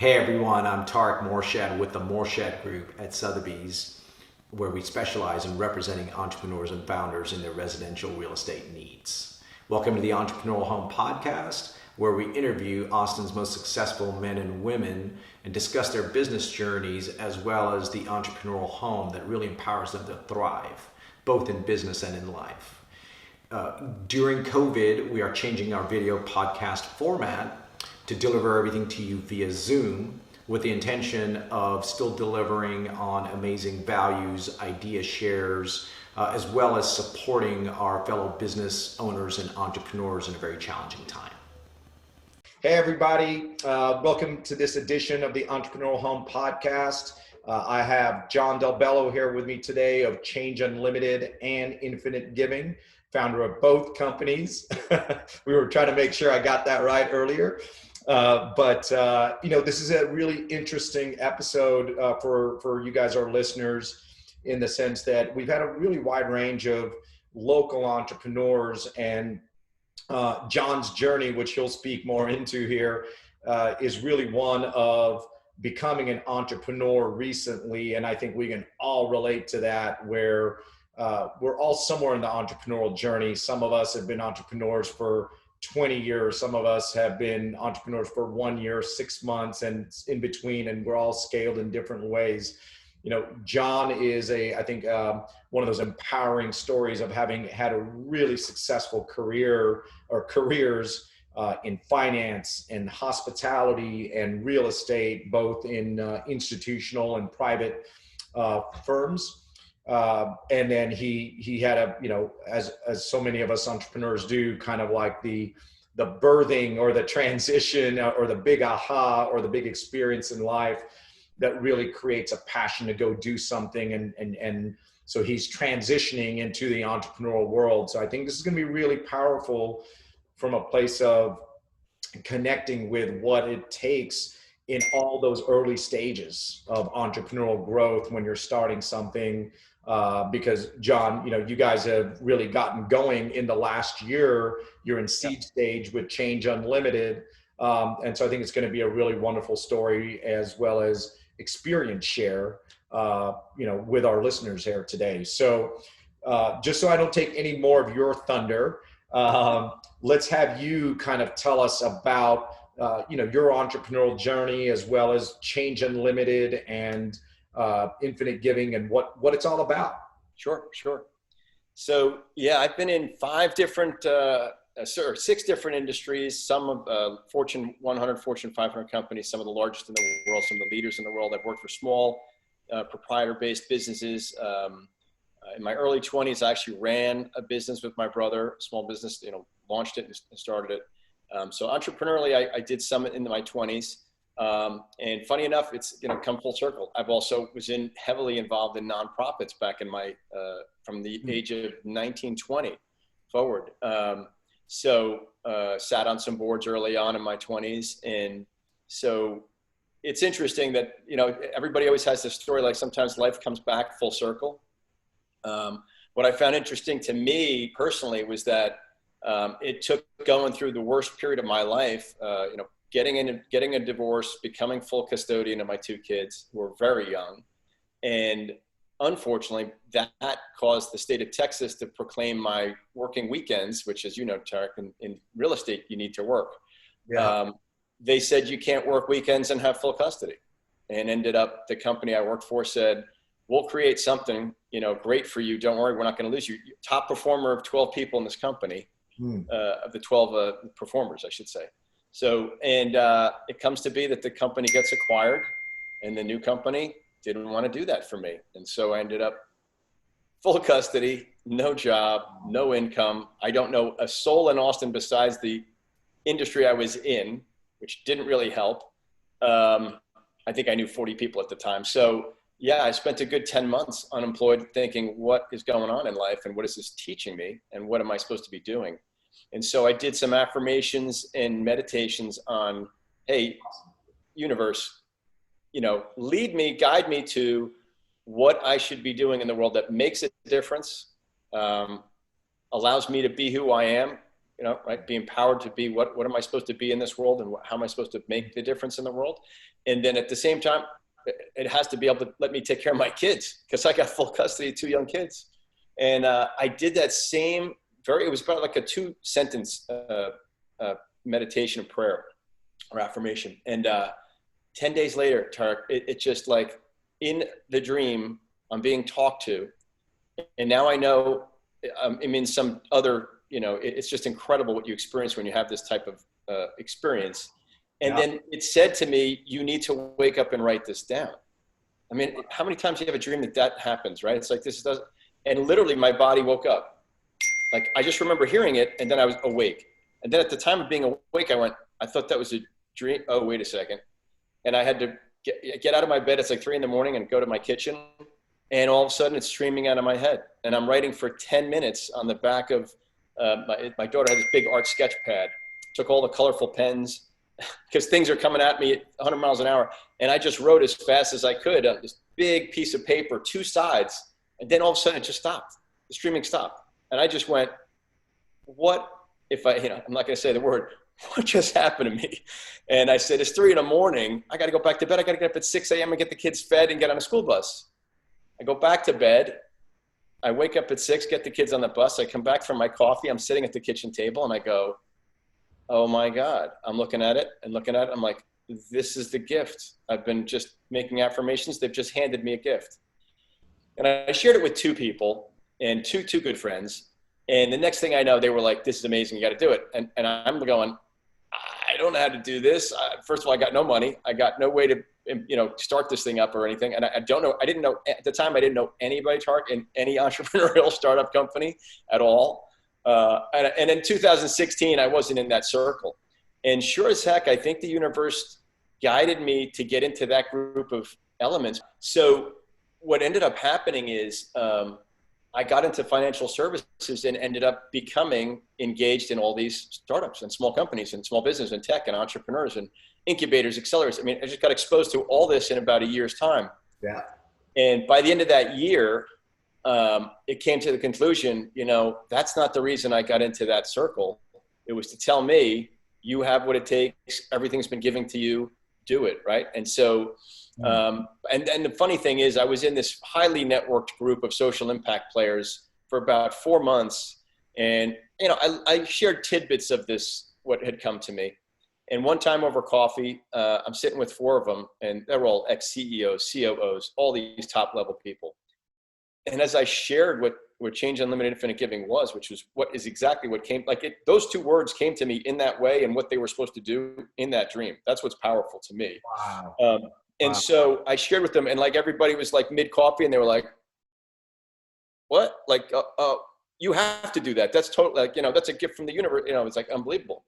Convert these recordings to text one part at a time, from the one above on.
Hey everyone, I'm Tarek Morshed with the Morshed Group at Sotheby's, where we specialize in representing entrepreneurs and founders in their residential real estate needs. Welcome to the Entrepreneurial Home Podcast, where we interview Austin's most successful men and women and discuss their business journeys as well as the entrepreneurial home that really empowers them to thrive, both in business and in life. During COVID, we are changing our video podcast format to deliver everything to you via Zoom with the intention of still delivering on amazing values, idea shares, as well as supporting our fellow business owners and entrepreneurs in a very challenging time. Hey everybody, welcome to this edition of the Entrepreneurial Home Podcast. I have John Del Bello here with me today of Change Unlimited and Infinite Giving, founder of both companies. We were trying to make sure I got that right earlier. But this is a really interesting episode for you guys, our listeners, in the sense that we've had a really wide range of local entrepreneurs, and John's journey, which he'll speak more into here, is really one of becoming an entrepreneur recently. And I think we can all relate to that, where we're all somewhere in the entrepreneurial journey. Some of us have been entrepreneurs for 20 years. Some of us have been entrepreneurs for 1 year, 6 months, and in between, and we're all scaled in different ways. You know, John is I think one of those empowering stories of having had a really successful career or careers in finance and hospitality and real estate, both in institutional and private firms. And then he had as so many of us entrepreneurs do, kind of like the birthing or the transition or the big aha or the big experience in life that really creates a passion to go do something. And so he's transitioning into the entrepreneurial world. So I think this is going to be really powerful from a place of connecting with what it takes in all those early stages of entrepreneurial growth when you're starting something. Because John, you guys have really gotten going in the last year. You're in seed stage with Change Unlimited. And so I think it's going to be a really wonderful story, as well as experience share, with our listeners here today. So just so I don't take any more of your thunder, let's have you kind of tell us about, your entrepreneurial journey, as well as Change Unlimited and Infinite Giving, and what it's all about. Sure. So I've been in 6 different industries, some of Fortune 100, Fortune 500 companies, some of the largest in the world, some of the leaders in the world. I've worked for small proprietor-based businesses. In my early 20s, I actually ran a business with my brother, a small business, launched it and started it. So entrepreneurially, I did some in my 20s. And funny enough, it's come full circle. I've also was heavily involved in nonprofits back in my from the age of 19, 20 forward. Sat on some boards early on in my 20s, and so it's interesting that everybody always has this story, like sometimes life comes back full circle. What I found interesting to me personally was that it took going through the worst period of my life, getting a divorce, becoming full custodian of my 2 kids who were very young. And unfortunately, that caused the state of Texas to proclaim my working weekends, which, as you know, Tarek, in real estate, you need to work. Yeah. They said you can't work weekends and have full custody. And ended up, the company I worked for said, we'll create something, great for you. Don't worry, we're not going to lose you. Top performer of 12 people in this company, of the 12 performers, I should say. So, and it comes to be that the company gets acquired, and the new company didn't want to do that for me. And so I ended up full custody, no job, no income. I don't know a soul in Austin besides the industry I was in, which didn't really help. I think I knew 40 people at the time. So I spent a good 10 months unemployed, thinking, what is going on in life, and what is this teaching me, and what am I supposed to be doing? And so I did some affirmations and meditations on, hey, universe, lead me, guide me to what I should be doing in the world that makes a difference, allows me to be who I am, right? Be empowered to be what am I supposed to be in this world, and how am I supposed to make the difference in the world? And then at the same time, it has to be able to let me take care of my kids, because I got full custody of 2 young kids. And I did that same it was about like a 2-sentence meditation and prayer or affirmation. And 10 days later, Tarek, it just like in the dream, I'm being talked to. And now I know I'm in some other, it's just incredible what you experience when you have this type of experience. And then it said to me, you need to wake up and write this down. I mean, how many times do you have a dream that happens, right? It's like this doesn't, and literally my body woke up. Like I just remember hearing it, and then I was awake. And then at the time of being awake, I thought that was a dream. Oh, wait a second. And I had to get out of my bed. It's like 3 a.m. and go to my kitchen. And all of a sudden it's streaming out of my head. And I'm writing for 10 minutes on the back of, my daughter had this big art sketch pad, took all the colorful pens, because things are coming at me at 100 miles an hour. And I just wrote as fast as I could on this big piece of paper, 2 sides. And then all of a sudden it just stopped. The streaming stopped. And I just went, what if I'm not going to say the word, what just happened to me? And I said, it's 3 a.m. I got to go back to bed. I got to get up at 6 a.m. and get the kids fed and get on a school bus. I go back to bed. I wake up at 6, get the kids on the bus. I come back from my coffee. I'm sitting at the kitchen table and I go, oh my God. I'm looking at it and looking at it. I'm like, this is the gift. I've been just making affirmations. They've just handed me a gift. And I shared it with 2 people and two good friends. And the next thing I know, they were like, this is amazing. You got to do it. And I'm going, I don't know how to do this. First of all, I got no money. I got no way to, start this thing up or anything. And I didn't know at the time, I didn't know anybody, Tarek, in any entrepreneurial startup company at all. And in 2016, I wasn't in that circle. And sure as heck, I think the universe guided me to get into that group of elements. So what ended up happening is I got into financial services and ended up becoming engaged in all these startups and small companies and small business and tech and entrepreneurs and incubators, accelerators. I mean, I just got exposed to all this in about a year's time. Yeah. And by the end of that year, it came to the conclusion, that's not the reason I got into that circle. It was to tell me, you have what it takes. Everything's been given to you. Do it. Right. And so, and the funny thing is I was in this highly networked group of social impact players for about 4 months. And, I shared tidbits of this, what had come to me. And one time over coffee, I'm sitting with 4 of them, and they're all ex-CEOs, COOs, all these top level people. And as I shared what Change Unlimited Infinite Giving was, which was exactly what came, those 2 words came to me in that way and what they were supposed to do in that dream. That's what's powerful to me. Wow. And so I shared with them, and everybody was mid coffee, and they were like, what? You have to do that. That's totally that's a gift from the universe. It's unbelievable.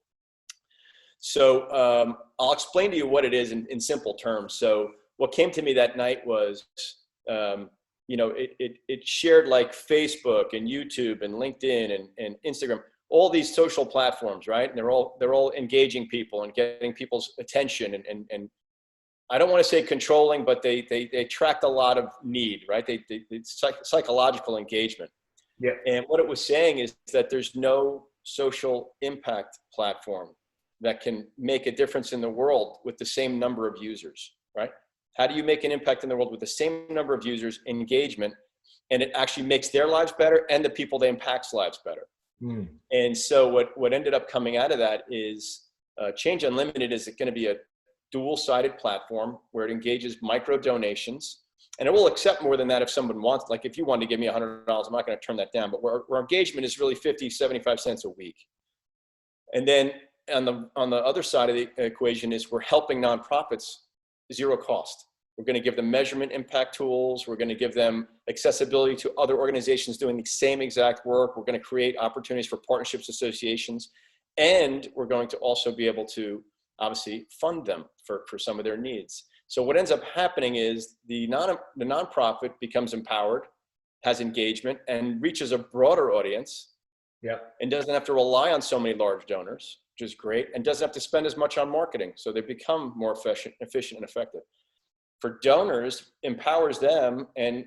So I'll explain to you what it is in simple terms. So what came to me that night was, it shared Facebook and YouTube and LinkedIn and Instagram, all these social platforms, right? And they're all engaging people and getting people's attention and I don't want to say controlling, but they attract a lot of need, right? It's psychological engagement. Yeah. And what it was saying is that there's no social impact platform that can make a difference in the world with the same number of users, right? How do you make an impact in the world with the same number of users, engagement, and it actually makes their lives better and the people they impact's lives better? Mm. And so what ended up coming out of that is Change Unlimited is going to be a dual-sided platform where it engages micro donations, and it will accept more than that if someone wants. If you wanted to give me $100, I'm not going to turn that down, but where engagement is really 50, 75 cents a week. And then on the other side of the equation is we're helping nonprofits zero cost. We're going to give them measurement impact tools. We're going to give them accessibility to other organizations doing the same exact work. We're going to create opportunities for partnerships, associations, and we're going to also be able to obviously fund them for some of their needs. So what ends up happening is the nonprofit becomes empowered, has engagement, and reaches a broader audience. Yep. And doesn't have to rely on so many large donors, which is great, and doesn't have to spend as much on marketing. So they become more efficient and effective. For donors, empowers them. And,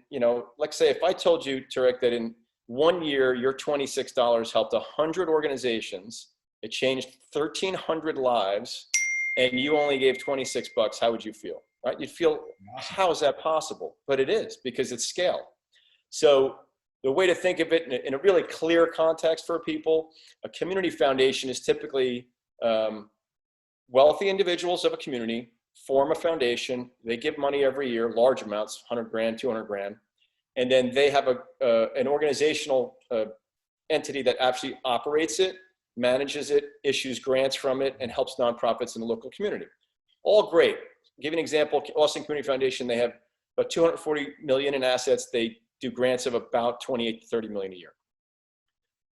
let's say if I told you, Tarek, that in 1 year, your $26 helped 100 organizations it changed 1,300 lives, and you only gave $26, how would you feel? Right? You'd feel, how is that possible? But it is, because it's scale. So the way to think of it in a really clear context for people, a community foundation is typically wealthy individuals of a community form a foundation. They give money every year, large amounts, 100 grand, 200 grand. And then they have an organizational entity that actually operates it, manages it, issues grants from it, and helps nonprofits in the local community. All great. I'll give you an example. Austin Community Foundation, they have about 240 million in assets. They do grants of about 28 to 30 million a year.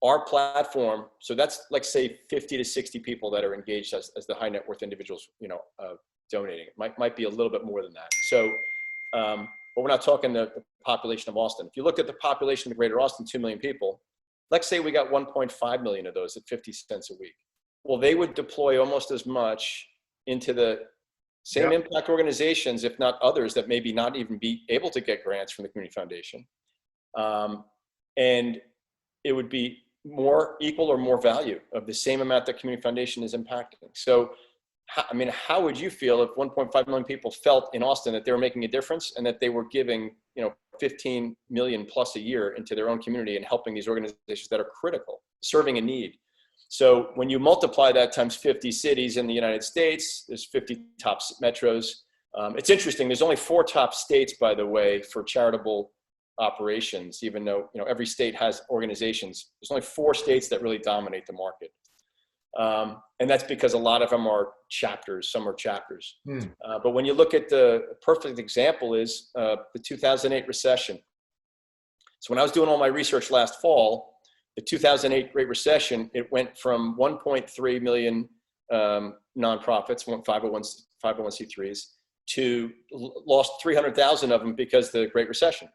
Our platform, so that's like say 50 to 60 people that are engaged as the high net worth individuals, donating. It might be a little bit more than that. So, but we're not talking the population of Austin. If you look at the population of the greater Austin, 2 million people, let's say we got 1.5 million of those at 50 cents a week. Well, they would deploy almost as much into the same impact organizations, if not others, that maybe not even be able to get grants from the community foundation. And it would be more equal or more value of the same amount that community foundation is impacting. So, how would you feel if 1.5 million people felt in Austin that they were making a difference and that they were giving, 15 million plus a year into their own community and helping these organizations that are critical, serving a need? So when you multiply that times 50 cities in the United States, there's 50 top metros. It's interesting. There's only 4 top states, by the way, for charitable operations, even though, every state has organizations. There's only 4 states that really dominate the market. And that's because a lot of them are chapters, some are chapters. But when you look at the perfect example is the 2008 recession. So when I was doing all my research last fall, the 2008 Great Recession, it went from 1.3 million nonprofits, 501c3s, to lost 300,000 of them because of the Great Recession.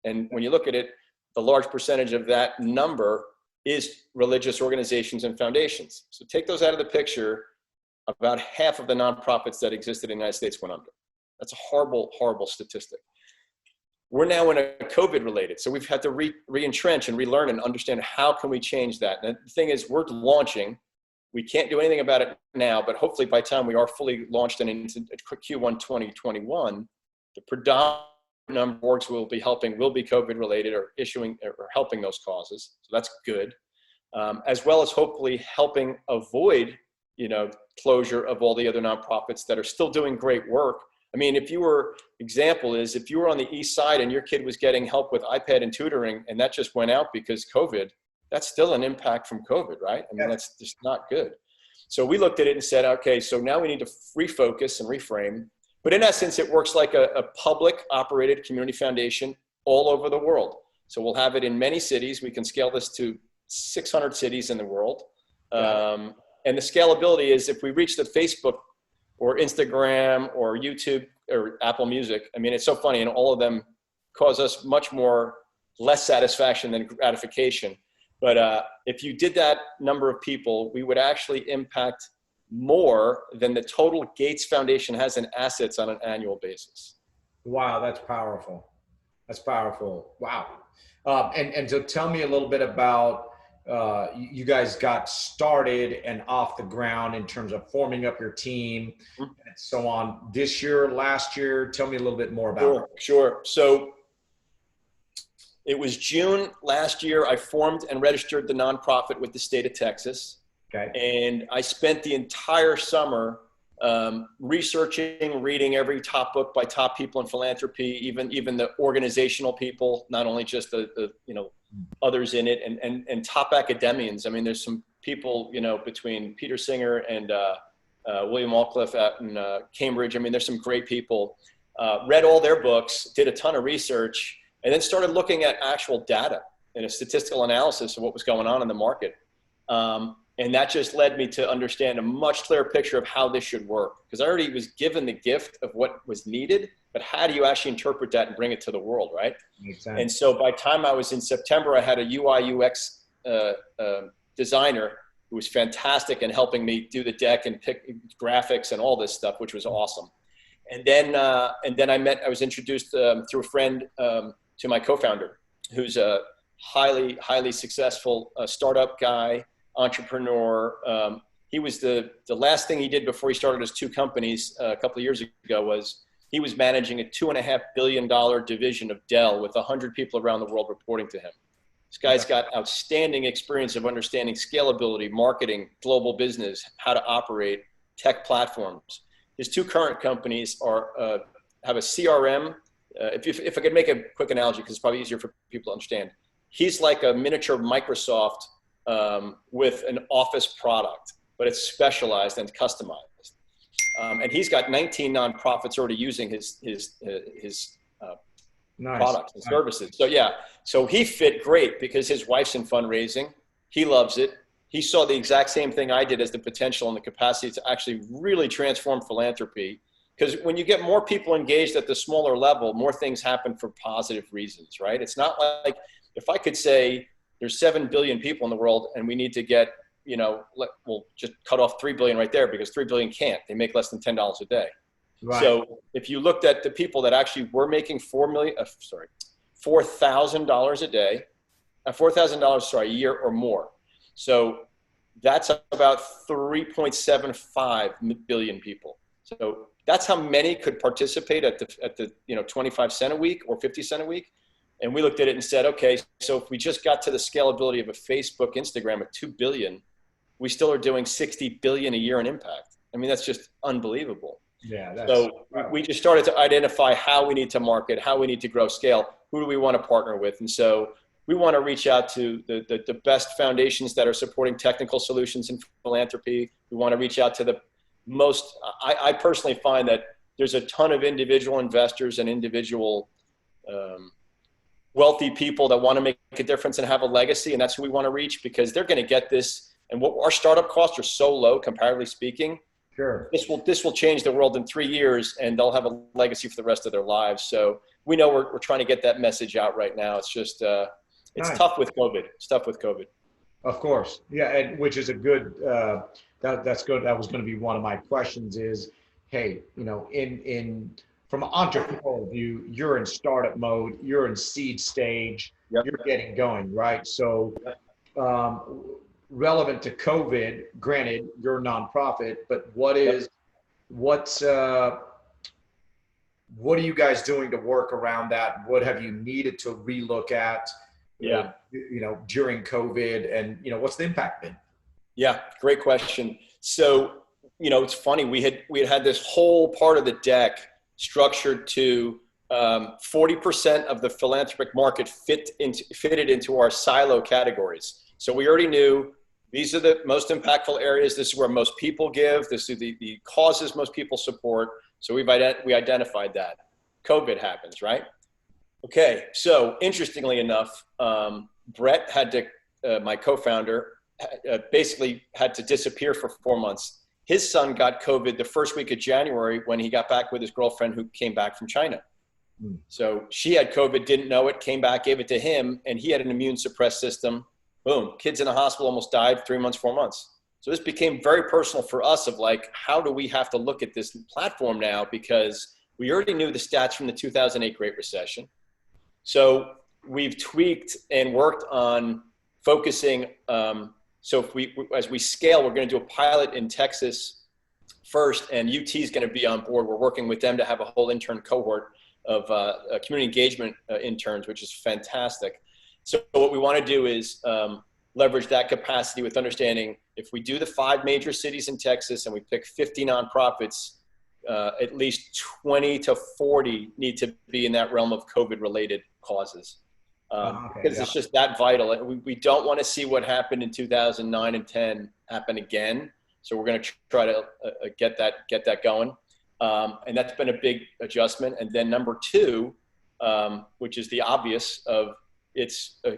And when you look at it, the large percentage of that number is religious organizations and foundations. So take those out of the picture, about half of the nonprofits that existed in the United States went under. That's a horrible, horrible statistic. We're now in a COVID related, so we've had to re-entrench and relearn and understand how can we change that. And the thing is, we're launching. We can't do anything about it now, but hopefully by the time we are fully launched and into Q1 2021, the predominant number of orgs will be COVID related or issuing or helping those causes. So that's good. As well as hopefully helping avoid, closure of all the other nonprofits that are still doing great work. If you were on the East Side and your kid was getting help with iPad and tutoring and that just went out because COVID, that's still an impact from COVID, right? That's just not good. So we looked at it and said, okay, so now we need to refocus and reframe. But in essence, it works like a public operated community foundation all over the world. So we'll have it in many cities. We can scale this to 600 cities in the world. And the scalability is if we reach the Facebook or Instagram or YouTube or Apple Music, it's so funny, and all of them cause us much more less satisfaction than gratification. But if you did that number of people, we would actually impact more than the total Gates Foundation has in assets on an annual basis. Wow, that's powerful. That's powerful. Wow. And so tell me a little bit about you guys got started and off the ground in terms of forming up your team and so on this year, last year. Tell me a little bit more about it. Sure. So it was June last year, I formed and registered the nonprofit with the state of Texas. Okay. And I spent the entire summer researching, reading every top book by top people in philanthropy, even the organizational people, not only just the others in it, and top academians. There's some people, between Peter Singer and William Alcliffe out in Cambridge. There's some great people. Read all their books, did a ton of research, and then started looking at actual data and a statistical analysis of what was going on in the market. And that just led me to understand a much clearer picture of how this should work. Because I already was given the gift of what was needed, but how do you actually interpret that and bring it to the world, right? Makes sense. And so by the time I was in September, I had a UI UX designer who was fantastic in helping me do the deck and pick graphics and all this stuff, which was awesome. And then I was introduced through a friend to my co-founder, who's a highly successful startup guy, entrepreneur. He was the last thing he did before he started his two companies a couple of years ago was he was managing a $2.5 billion division of Dell with 100 people around the world reporting to him. This guy's got outstanding experience of understanding scalability, marketing, global business, how to operate, tech platforms. His two current companies are have a CRM. If I could make a quick analogy, because it's probably easier for people to understand. He's like a miniature Microsoft with an Office product, but it's specialized and customized. And he's got 19 nonprofits already using his Nice. products and services. So yeah, so he fit great because his wife's in fundraising. He loves it. He saw the exact same thing I did as the potential and the capacity to actually really transform philanthropy. Because when you get more people engaged at the smaller level, more things happen for positive reasons, right? It's not like if I could say there's 7 billion people in the world and we need to get, we'll just cut off 3 billion right there because 3 billion can't. They make less than $10 a day. Right. So if you looked at the people that actually were making $4,000 a day, $4,000 a year or more. So that's about 3.75 billion people. So that's how many could participate at the 25 cent a week or 50 cent a week. And we looked at it and said, okay, so if we just got to the scalability of a Facebook, Instagram at 2 billion, we still are doing 60 billion a year in impact. I mean, that's just unbelievable. Yeah. So we just started to identify how we need to market, how we need to grow scale, who do we want to partner with. And so we want to reach out to the best foundations that are supporting technical solutions in philanthropy. We want to reach out to the most, I personally find that there's a ton of individual investors and individual wealthy people that want to make a difference and have a legacy. And that's who we want to reach because they're going to get this. And what our startup costs are so low, comparatively speaking. Sure. This will change the world in 3 years and they'll have a legacy for the rest of their lives. So we know we're trying to get that message out right now. It's just, it's tough with COVID. It's tough with COVID. Of course. Yeah. And which is a good, that's good. That was going to be one of my questions is, hey, from an entrepreneurial view, you're in startup mode, you're in seed stage, Yep. You're getting going, right? So, relevant to COVID, granted, you're a nonprofit, but what are you guys doing to work around that? What have you needed to relook at, during COVID and, what's the impact been? Yeah, great question. So, it's funny, we had this whole part of the deck structured to 40% of the philanthropic market fitted into our silo categories. So we already knew these are the most impactful areas. This is where most people give. This is the causes most people support. So we identified that. COVID happens, right? Okay, so interestingly enough, Brett had to, my co-founder, basically had to disappear for 4 months. His son got COVID the first week of January when he got back with his girlfriend who came back from China. So she had COVID, didn't know it, came back, gave it to him, and he had an immune suppressed system. Boom, kids in the hospital almost died 3 months, 4 months. So this became very personal for us of like, how do we have to look at this platform now? Because we already knew the stats from the 2008 Great Recession. So we've tweaked and worked on focusing. So as we scale, we're going to do a pilot in Texas first, and UT is going to be on board. We're working with them to have a whole intern cohort of community engagement interns, which is fantastic. So what we want to do is leverage that capacity with understanding if we do the 5 major cities in Texas and we pick 50 nonprofits, at least 20 to 40 need to be in that realm of COVID-related causes. Because it's just that vital. We don't want to see what happened in 2009 and 10 happen again. So we're going to try to get that going. And that's been a big adjustment. And then number 2, which is the obvious of it's a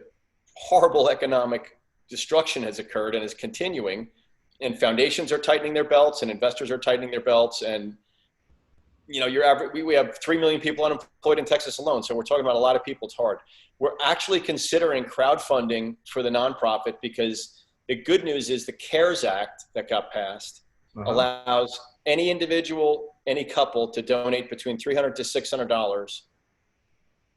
horrible economic destruction has occurred and is continuing, and foundations are tightening their belts and investors are tightening their belts. And, your average, we have 3 million people unemployed in Texas alone. So we're talking about a lot of people. It's hard. We're actually considering crowdfunding for the nonprofit because the good news is the CARES Act that got passed allows any individual, any couple to donate between $300 to $600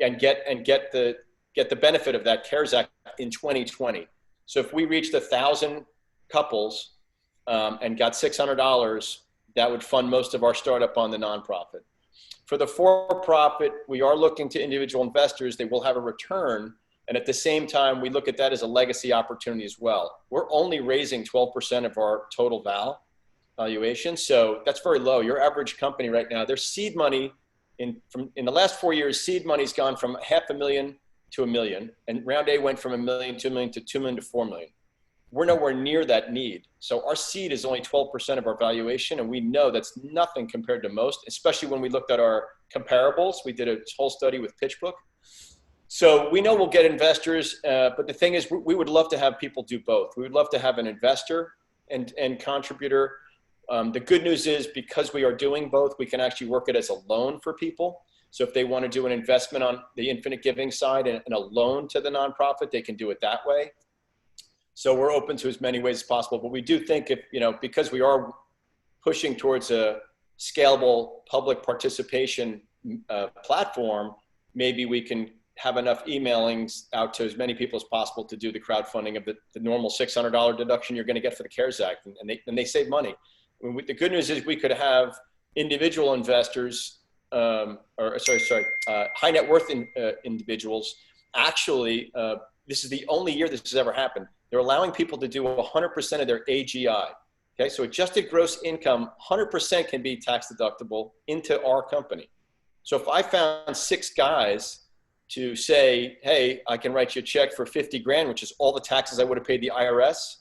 and get the benefit of that CARES Act in 2020. So if we reached 1,000 couples and got $600, that would fund most of our startup on the nonprofit. For the for-profit, we are looking to individual investors. They will have a return. And at the same time, we look at that as a legacy opportunity as well. We're only raising 12% of our total valuation. So that's very low. Your average company right now, their seed money in the last 4 years, seed money's gone from $500,000 to $1 million. And round A went from $1 million to $1 million to $2 million to $4 million. We're nowhere near that need. So our seed is only 12% of our valuation. And we know that's nothing compared to most, especially when we looked at our comparables. We did a whole study with PitchBook. So we know we'll get investors, but the thing is, we would love to have people do both. We would love to have an investor and contributor. The good news is, because we are doing both, we can actually work it as a loan for people. So if they want to do an investment on the Infinite Giving side and a loan to the nonprofit, they can do it that way. So we're open to as many ways as possible. But we do think, if, because we are pushing towards a scalable public participation platform, maybe we can have enough emailings out to as many people as possible to do the crowdfunding of the normal $600 deduction you're going to get for the CARES Act, and they save money. The good news is we could have individual investors, high net worth individuals. Actually, this is the only year this has ever happened. They're allowing people to do 100% of their AGI. Okay, so adjusted gross income, 100% can be tax deductible into our company. So if I found 6 guys to say, hey, I can write you a check for 50 grand, which is all the taxes I would have paid the IRS.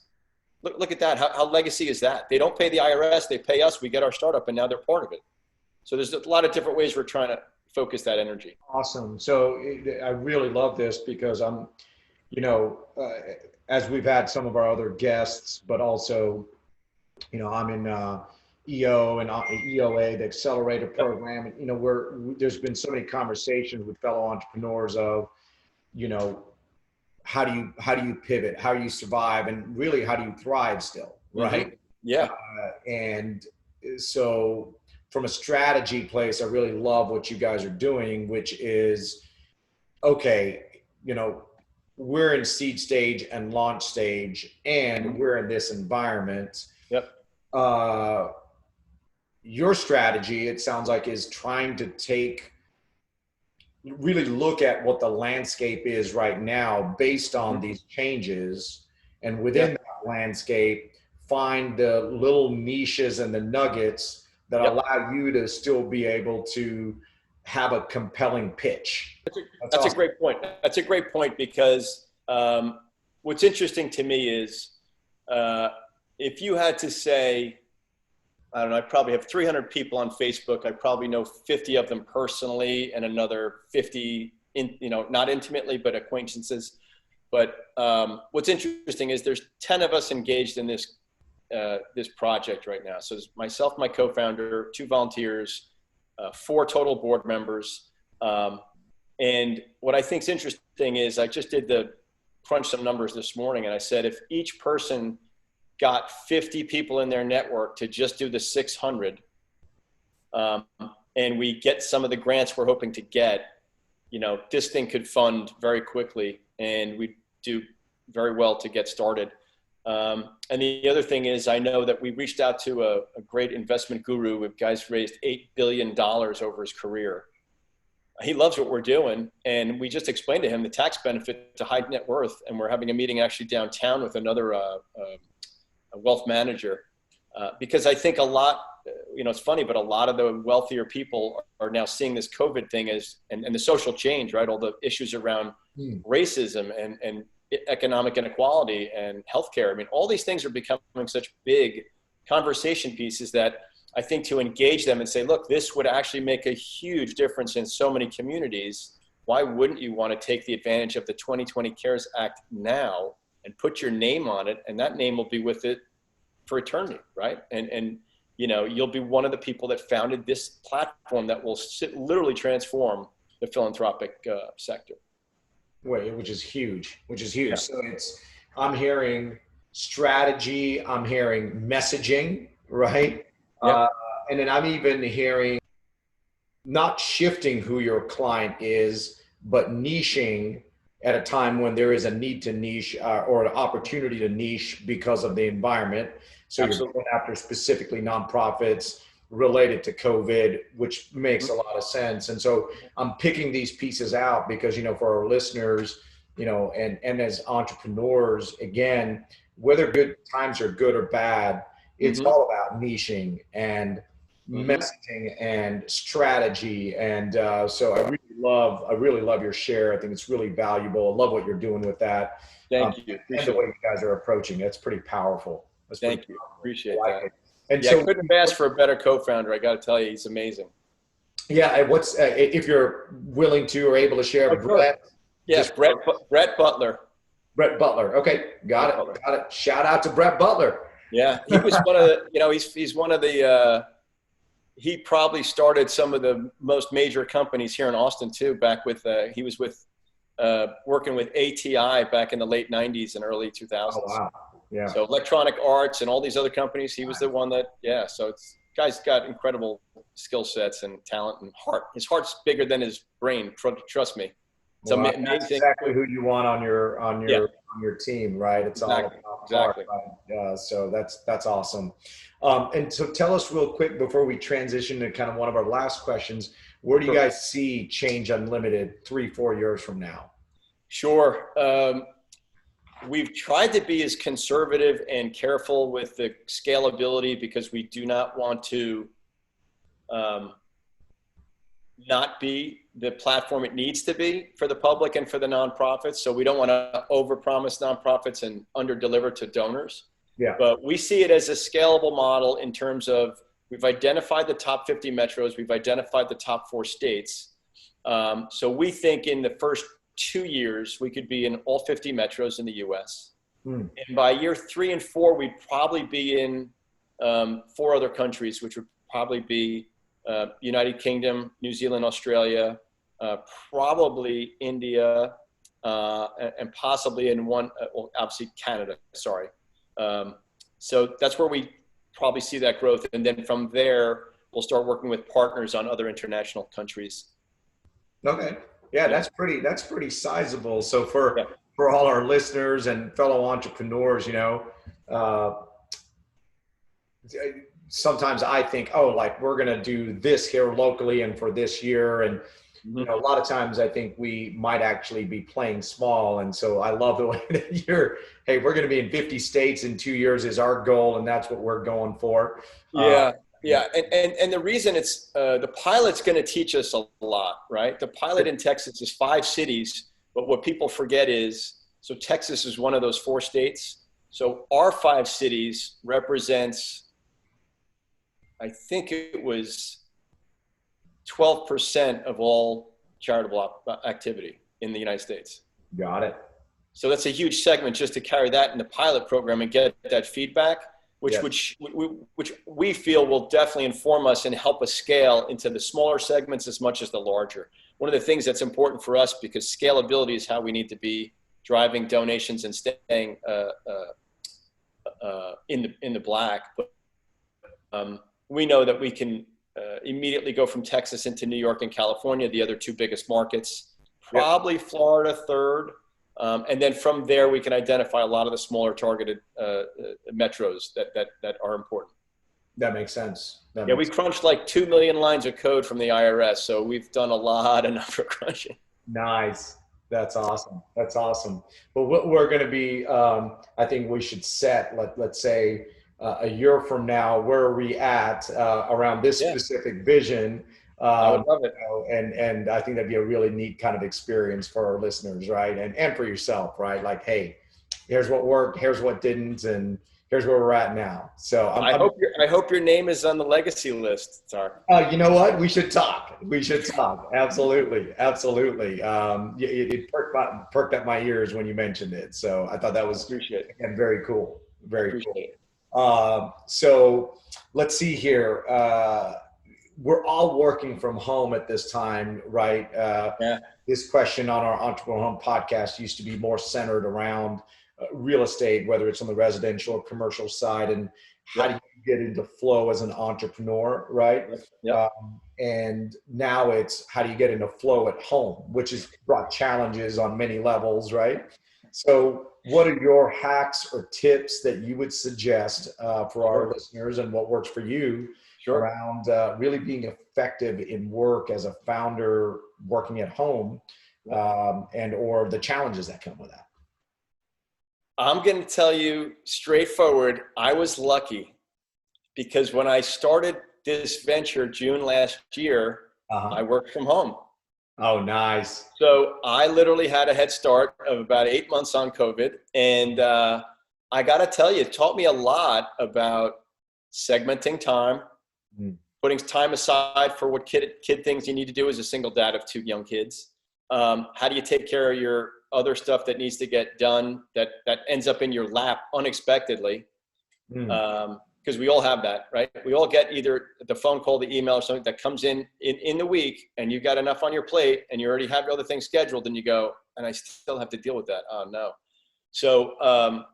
Look at that. How legacy is that? They don't pay the IRS, they pay us, we get our startup, and now they're part of it. So there's a lot of different ways we're trying to focus that energy. Awesome. So I really love this because I'm, as we've had some of our other guests, but also, I'm in EO and EOA, the accelerator program. And, there's been so many conversations with fellow entrepreneurs of, how do you pivot? How do you survive? And really, how do you thrive still? Right. Mm-hmm. Yeah. And so from a strategy place, I really love what you guys are doing, which is, okay, we're in seed stage and launch stage, and we're in this environment. Yep. Your strategy, it sounds like, is trying to really look at what the landscape is right now based on these changes, and within that landscape, find the little niches and the nuggets that allow you to still be able to have a compelling pitch. That's awesome. A great point. That's a great point, because what's interesting to me is if you had to say, I don't know, I probably have 300 people on Facebook. I probably know 50 of them personally, and another 50, not intimately, but acquaintances. But what's interesting is there's 10 of us engaged in this project right now. So it's myself, my co-founder, 2 volunteers, 4 total board members. And what I think is interesting is I just crunched some numbers this morning, and I said, if each person got 50 people in their network to just do the 600, and we get some of the grants we're hoping to get, this thing could fund very quickly, and we do very well to get started. And the other thing is, I know that we reached out to a great investment guru. With guys raised $8 billion over his career. He loves what we're doing, and we just explained to him the tax benefit to high net worth, and we're having a meeting actually downtown with another a wealth manager, because I think a lot, it's funny, but a lot of the wealthier people are now seeing this COVID thing and the social change, right? All the issues around racism and economic inequality and healthcare. I mean, all these things are becoming such big conversation pieces that I think to engage them and say, look, this would actually make a huge difference in so many communities. Why wouldn't you want to take the advantage of the 2020 CARES Act now and put your name on it, and that name will be with it for eternity, right? And you'll be one of the people that founded this platform that will literally transform the philanthropic sector. Which is huge. Yeah. So I'm hearing strategy, I'm hearing messaging, right? Yeah. And then I'm even hearing not shifting who your client is, but niching at a time when there is a need to niche or an opportunity to niche because of the environment. So Absolutely. you're going after specifically nonprofits related to COVID, which makes a lot of sense. And so I'm picking these pieces out because, for our listeners, and as entrepreneurs, again, whether good times are good or bad, it's all about niching and messaging and strategy. And so I really love your share. I think it's really valuable. I love what you're doing with that. Thank you. And Appreciate the way you guys are approaching it. It's pretty powerful. Thank you. Appreciate I like that. it. And Yeah, so, I couldn't have asked for a better co-founder. I got to tell you, he's amazing. yeah, and what's if you're willing to or able to share, Oh, sure. Brett? Yes, Brett Butler. Brett Butler. Okay, got it. Shout out to Brett Butler. Yeah, he was one of the. He's one of the. He probably started some of the most major companies here in Austin too. Back with he was with working with ATI back in the late '90s and early 2000s. Oh wow. Yeah. So Electronic Arts and all these other companies, he was the one that, so guy's got incredible skill sets and talent and heart. His heart's bigger than his brain. Trust me. It's amazing. That's exactly who you want on your team, right? It's exactly. all about heart, right? So that's awesome. And so tell us real quick before we transition to kind of one of our last questions, where do you guys see Change Unlimited 3-4 years from now? Sure. We've tried to be as conservative and careful with the scalability because we do not want to not be the platform it needs to be for the public and for the nonprofits. So we don't want to overpromise nonprofits and underdeliver to donors. Yeah. But we see it as a scalable model in terms of we've identified the top 50 metros, we've identified the top 4 states. So we think in the first 2 years, we could be in all 50 metros in the US. And by year 3 and 4, we'd probably be in 4 other countries, which would probably be United Kingdom, New Zealand, Australia, probably India, and possibly in one, obviously Canada, sorry. So that's where we probably see that growth. And then from there, we'll start working with partners on other international countries. Okay. Yeah, that's pretty sizable. So for all our listeners and fellow entrepreneurs, sometimes I think, we're going to do this here locally and for this year. And a lot of times I think we might actually be playing small. And so I love the way that hey, we're going to be in 50 states in 2 years is our goal. And that's what we're going for. Yeah. And the reason it's the pilot's going to teach us a lot, right? The pilot in Texas is 5 cities, but what people forget is, so Texas is one of those 4 states. So our 5 cities represents, I think it was 12% of all charitable activity in the United States. Got it. So that's a huge segment just to carry that in the pilot program and get that feedback. Which we feel will definitely inform us and help us scale into the smaller segments as much as the larger. One of the things that's important for us, because scalability is how we need to be driving donations and staying in the black. But we know that we can immediately go from Texas into New York and California, the other 2 biggest markets, probably Florida third. And then from there, we can identify a lot of the smaller targeted metros that are important. That makes sense. We crunched like 2 million lines of code from the IRS. So we've done a lot of number crunching. Nice. That's awesome. That's awesome. But what we're going to be, I think we should set, let's say a year from now, where are we at around this specific vision? I would love it. And I think that'd be a really neat kind of experience for our listeners, right? And for yourself, right? Like, hey, here's what worked, here's what didn't, and here's where we're at now. So I hope your name is on the legacy list, Tar. You know what? We should talk. Absolutely. It perked up my ears when you mentioned it. So I thought that was again, very cool. Very cool. So let's see here. We're all working from home at this time, right? This question on our Entrepreneur Home podcast used to be more centered around real estate, whether it's on the residential or commercial side, and how do you get into flow as an entrepreneur, right? Yep. And now it's how do you get into flow at home, which has brought challenges on many levels, right? So what are your hacks or tips that you would suggest for our listeners, and what works for you around really being effective in work as a founder working at home, and or the challenges that come with that? I'm going to tell you straightforward, I was lucky because when I started this venture June last year, I worked from home. Oh, nice. So I literally had a head start of about 8 months on COVID. And I got to tell you, it taught me a lot about segmenting time, putting time aside for what kid things you need to do as a single dad of 2 young kids. How do you take care of your other stuff that needs to get done that ends up in your lap unexpectedly? Because we all have that, right? We all get either the phone call, the email, or something that comes in the week, and you got enough on your plate and you already have other things scheduled, and you go, and I still have to deal with that. Oh no. So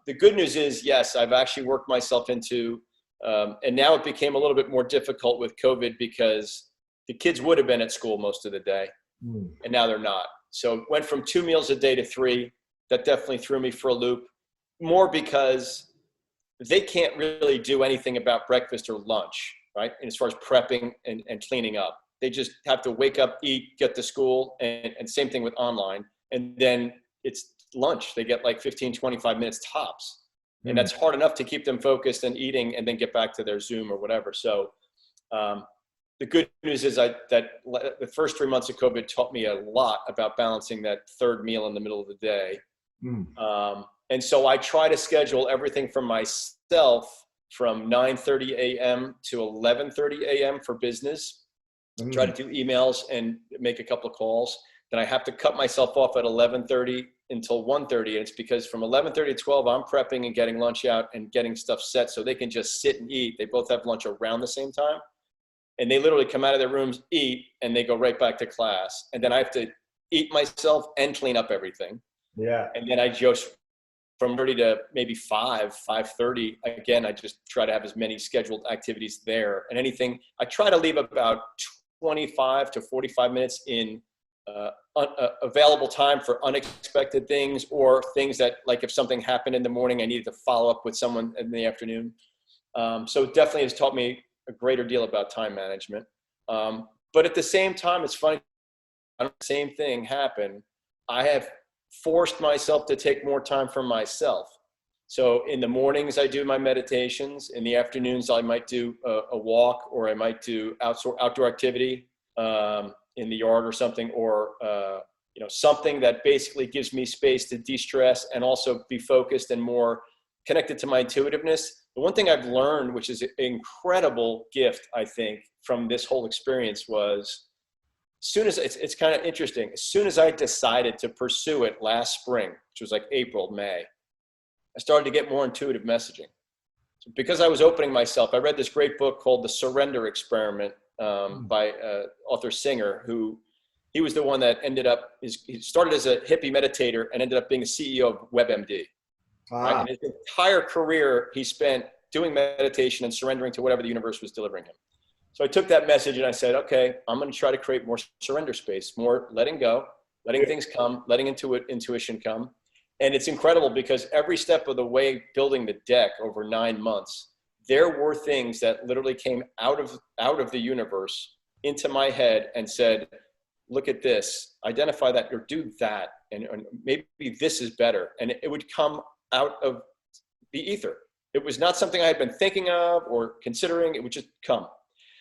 the good news is, yes, I've actually worked myself into, and now it became a little bit more difficult with COVID because the kids would have been at school most of the day, and now they're not. So it went from 2 meals a day to 3. That definitely threw me for a loop, more because they can't really do anything about breakfast or lunch, right? And as far as prepping and cleaning up, they just have to wake up, eat, get to school, and same thing with online. And then it's lunch. They get like 15, 25 minutes tops. And that's hard enough to keep them focused and eating and then get back to their Zoom or whatever. So the good news is that the first 3 months of COVID taught me a lot about balancing that third meal in the middle of the day. And so I try to schedule everything for myself from 9:30 a.m. to 11:30 a.m. for business. Try to do emails and make a couple of calls. Then I have to cut myself off at 11:30 until 1:30. And it's because from 11:30 to 12, I'm prepping and getting lunch out and getting stuff set so they can just sit and eat. They both have lunch around the same time. And they literally come out of their rooms, eat, and they go right back to class. And then I have to eat myself and clean up everything. Yeah. And then I just, from 30 to maybe 5:30, again, I just try to have as many scheduled activities there. And anything, I try to leave about 25 to 45 minutes in available time for unexpected things, or things that, like if something happened in the morning, I needed to follow up with someone in the afternoon. So it definitely has taught me a greater deal about time management. But at the same time, it's funny, the same thing happened. I have forced myself to take more time for myself. So in the mornings, I do my meditations. In the afternoons, I might do a walk, or I might do outdoor activity in the yard or something, or something that basically gives me space to de-stress and also be focused and more connected to my intuitiveness. The one thing I've learned, which is an incredible gift, I think, from this whole experience was, it's kind of interesting. As soon as I decided to pursue it last spring, which was like April, May, I started to get more intuitive messaging. So because I was opening myself, I read this great book called The Surrender Experiment by author Singer, who he was the one that ended up, he started as a hippie meditator and ended up being the CEO of WebMD. Right? And his entire career he spent doing meditation and surrendering to whatever the universe was delivering him. So I took that message and I said, okay, I'm going to try to create more surrender space, more letting go, letting things come, letting intuition come. And it's incredible because every step of the way building the deck over 9 months, there were things that literally came out of the universe into my head and said, look at this, identify that, or do that, and maybe this is better. And it would come out of the ether. It was not something I had been thinking of or considering, it would just come.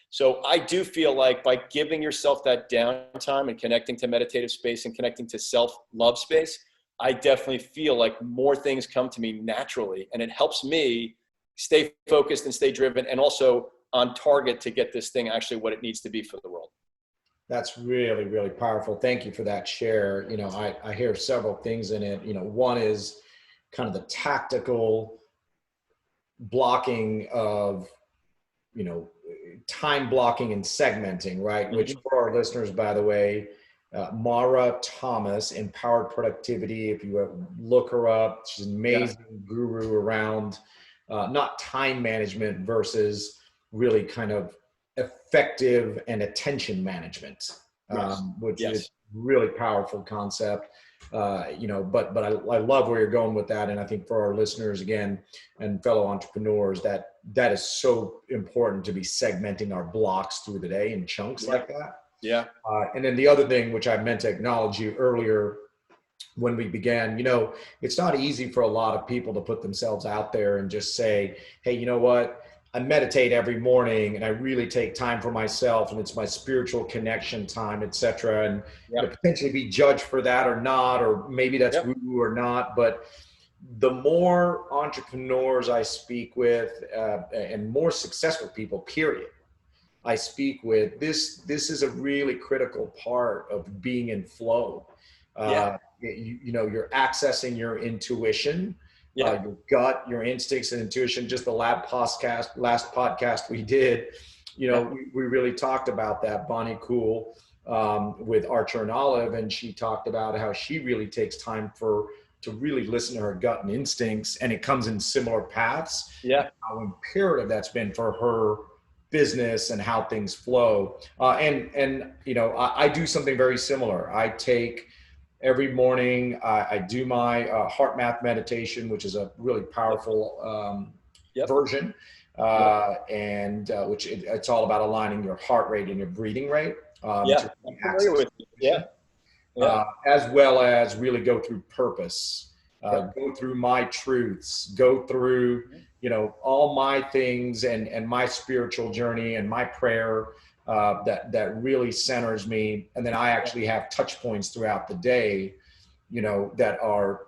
So I do feel like by giving yourself that downtime and connecting to meditative space and connecting to self-love space, I definitely feel like more things come to me naturally, and it helps me stay focused and stay driven, and also on target to get this thing actually what it needs to be for the world. That's really, really powerful. Thank you for that share. I hear several things in it. One is kind of the tactical blocking of, time blocking and segmenting, right? Which for our listeners, by the way, Mara Thomas, Empowered Productivity. If you look her up, she's an amazing guru around not time management versus really kind of effective and attention management, which is really powerful concept. But I love where you're going with that. And I think for our listeners, again, and fellow entrepreneurs, that is so important to be segmenting our blocks through the day in chunks like that. Yeah. And then the other thing, which I meant to acknowledge you earlier when we began, it's not easy for a lot of people to put themselves out there and just say, hey, you know what? I meditate every morning and I really take time for myself and it's my spiritual connection time, et cetera. And potentially be judged for that or not, or maybe that's woo-woo or not. But the more entrepreneurs I speak with and more successful people, period, I speak with, this is a really critical part of being in flow. You're accessing your intuition, your gut, your instincts and intuition. Just the last podcast we did, we really talked about that. Bonnie Cool with Archer and Olive, and she talked about how she really takes time to really listen to her gut and instincts, and it comes in similar paths. Yeah. How imperative that's been for her business and how things flow. I do something very similar. I take every morning, I do my heart math meditation, which is a really powerful version, and which it's all about aligning your heart rate and your breathing rate. I'm familiar with it. As well as really go through purpose, go through my truths, go through, all my things and my spiritual journey and my prayer that really centers me. And then I actually have touch points throughout the day, that are,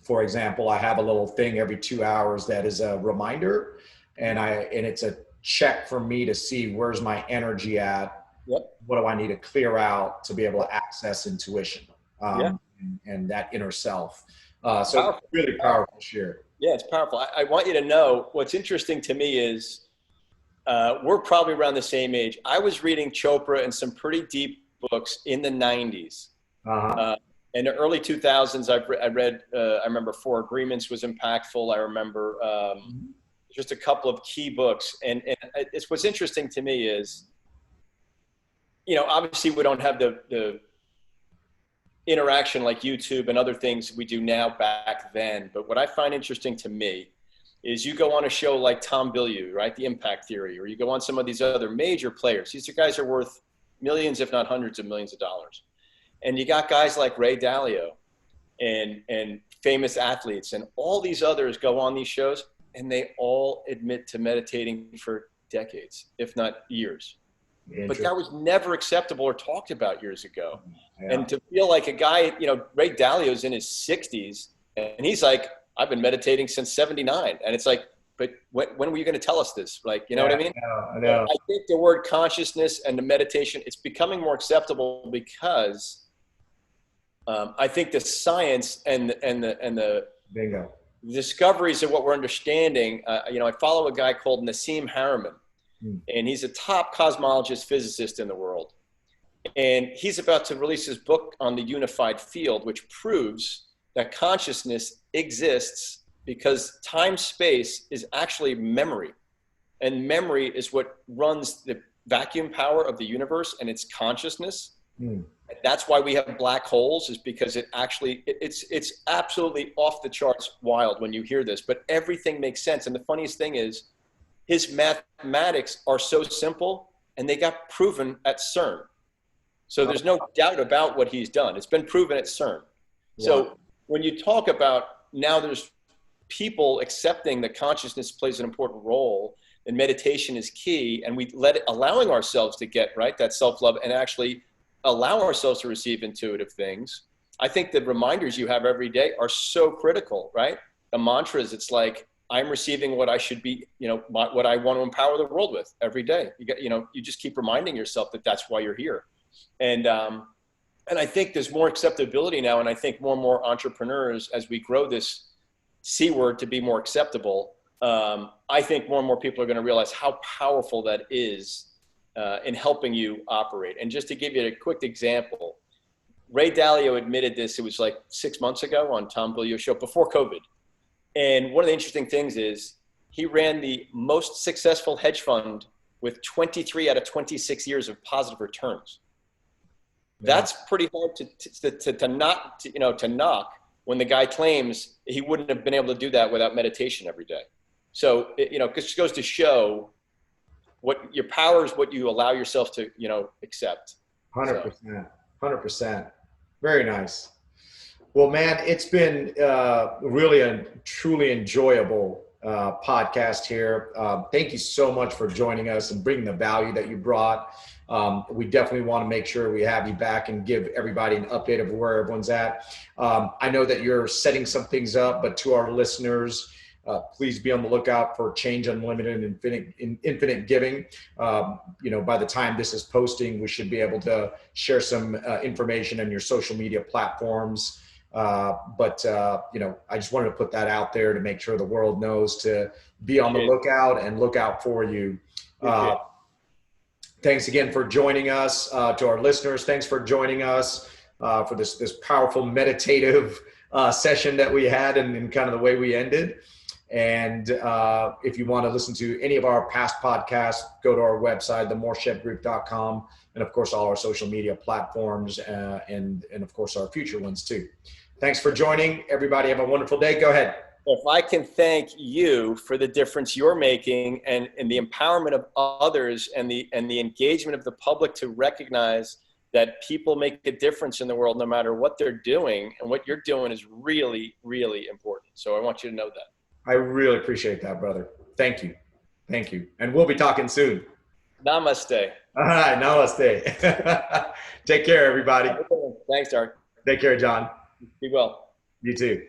for example, I have a little thing every 2 hours that is a reminder, and it's a check for me to see where's my energy at. What do I need to clear out to be able to access intuition and that inner self? So powerful. Really powerful share. Yeah, it's powerful. I want you to know what's interesting to me is we're probably around the same age. I was reading Chopra and some pretty deep books in the 90s. In the early 2000s, I read, I remember Four Agreements was impactful. I remember just a couple of key books. And it's what's interesting to me is, obviously we don't have the interaction like YouTube and other things we do now back then. But what I find interesting to me is you go on a show like Tom Bilyeu, right? The Impact Theory, or you go on some of these other major players. These guys are worth millions, if not hundreds of millions of dollars. And you got guys like Ray Dalio and famous athletes and all these others go on these shows and they all admit to meditating for decades, if not years. But that was never acceptable or talked about years ago. And to feel like a guy, Ray Dalio's in his 60s and he's like, I've been meditating since 79. And it's like, but when were you going to tell us this? Like, you know what I mean? I know. I think the word consciousness and the meditation, it's becoming more acceptable because I think the science and the Bingo. discoveries of what we're understanding, I follow a guy called Nassim Haramein, and he's a top cosmologist physicist in the world. And he's about to release his book on the unified field, which proves that consciousness exists because time-space is actually memory. And memory is what runs the vacuum power of the universe, and it's consciousness. That's why we have black holes, is because it's absolutely off the charts wild when you hear this, but everything makes sense. And the funniest thing is his mathematics are so simple and they got proven at CERN. So there's no doubt about what he's done. It's been proven at CERN. So when you talk about now there's people accepting that consciousness plays an important role and meditation is key, and we allowing ourselves to get that self-love and actually allow ourselves to receive intuitive things. I think the reminders you have every day are so critical, right? The mantras, it's like, I'm receiving what I should be, what I want to empower the world with every day. You just keep reminding yourself that that's why you're here. And I think there's more acceptability now. And I think more and more entrepreneurs, as we grow this C word to be more acceptable, I think more and more people are going to realize how powerful that is in helping you operate. And just to give you a quick example, Ray Dalio admitted this. It was like 6 months ago on Tom Bilyeu's show before COVID. And one of the interesting things is he ran the most successful hedge fund with 23 out of 26 years of positive returns. Yeah. That's pretty hard to knock when the guy claims he wouldn't have been able to do that without meditation every day. So, it just goes to show what your power is, what you allow yourself to, accept. 100%. 100%. Very nice. Well, man, it's been really a truly enjoyable podcast here. Thank you so much for joining us and bringing the value that you brought. We definitely want to make sure we have you back and give everybody an update of where everyone's at. I know that you're setting some things up, but to our listeners, please be on the lookout for Change Unlimited and Infinite Giving. By the time this is posting, we should be able to share some information on your social media platforms. But I just wanted to put that out there to make sure the world knows to be on the lookout and look out for you. Thanks again for joining us. To our listeners, thanks for joining us for this powerful meditative session that we had and kind of the way we ended. And if you want to listen to any of our past podcasts, go to our website, themoreshedgroup.com, and of course, all our social media platforms and of course, our future ones too. Thanks for joining. Everybody have a wonderful day. Go ahead. If I can thank you for the difference you're making and the empowerment of others and the engagement of the public to recognize that people make a difference in the world no matter what they're doing, and what you're doing is really, really important. So I want you to know that. I really appreciate that, brother. Thank you. Thank you. And we'll be talking soon. Namaste. All right. Namaste. Take care, everybody. Thanks, Art. Take care, John. Be well. You too.